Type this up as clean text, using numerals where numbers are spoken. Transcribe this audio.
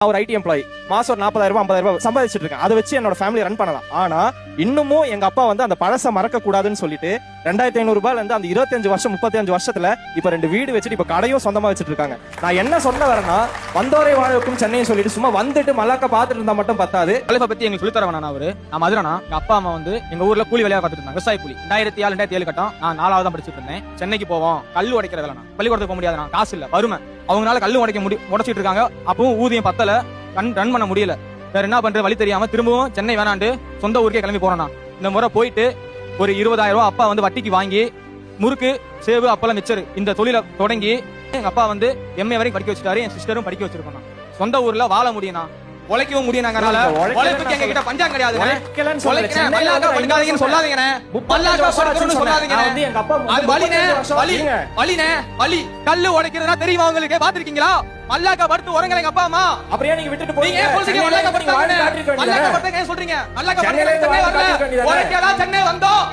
ஒரு ID employee மாசம் ஒரு 40,000 50,000 சம்பாதிச்சிட்டு இருக்கேன். அதை வச்சு என்னோட ஃபேமிலி ரன் பண்ணலாம். ஆனா இன்னமும் எங்க அப்பா வந்து அந்த பழச மறக்க கூடாதுன்னு சொல்லிட்டு 2,500 ரூபாயில இருந்து அந்த 25 வருஷம் 35 வருஷத்துல இப்ப 2 வீடு வச்சுட்டு இப்ப கடையும் சொந்தமா வச்சுட்டு இருக்காங்க. நான் என்ன சொல்ல வரேன்னா, வந்தோரை வாழ வைக்கும் சென்னைன்னு சொல்லிட்டு சும்மா வந்துட்டு மல்லாக்க பாத்துட்டு இருந்தா மட்டும் பத்தாது. தலைப்பை பத்தி எங்களுக்கு சொல்லி தர வேணாம். அவரு நான் மதுரைனா, எங்க அப்பா அம்மா வந்து எங்க ஊர்ல கூலி வேலையா பார்த்துட்டு இருந்தாங்க. விவசாய கூலி. 2006 2007 கட்டம் நான் 4வது தான் படிச்சுட்டு இருந்தேன். சென்னைக்கு போவோம், கல்லு உடைக்கிற வேலை. நான் பள்ளிக்கூடத்துக்கு போக முடியாது, நான் காசு இல்ல, வறுமை. அவங்களால கல்லு உடைச்சிட்டு இருக்காங்க. அப்பவும் ஊதியம் பத்தல, ரன் பண்ண முடியல. வேற என்ன பண்றது வழி தெரியாம திரும்பவும் சென்னை வேணாண்டு சொந்த ஊருக்கே கிளம்பி போறேன். நான் இந்த முறை போயிட்டு ஒரு 20,000 ரூபாய் அப்பா வந்து வட்டிக்கு வாங்கி முறுக்கு சேவு அப்பெல்லாம் மிச்சரு இந்த தொழில தொடங்கி எங்க அப்பா வந்து MA வரைக்கும் படிக்க வச்சுட்டாரு. என் சிஸ்டரும் படிக்க வச்சிருக்கோம். நான் சொந்த ஊர்ல வாழ முடியும், உழைக்கவும் முடியும். உழைப்புக்கு எங்க கிட்ட பஞ்சம் கிடையாது. கல்லு உடைக்கிறதா தெரியுமா உங்களுக்கு? பாத்திருக்கீங்களா? மல்லாக்கா படுத்து உரங்க எங்க அப்பா அம்மா. அப்படியே நீங்க விட்டுட்டு போறீங்க. சொல்றீங்க மல்லாக்கா படுத்து சென்னை வந்தோம்.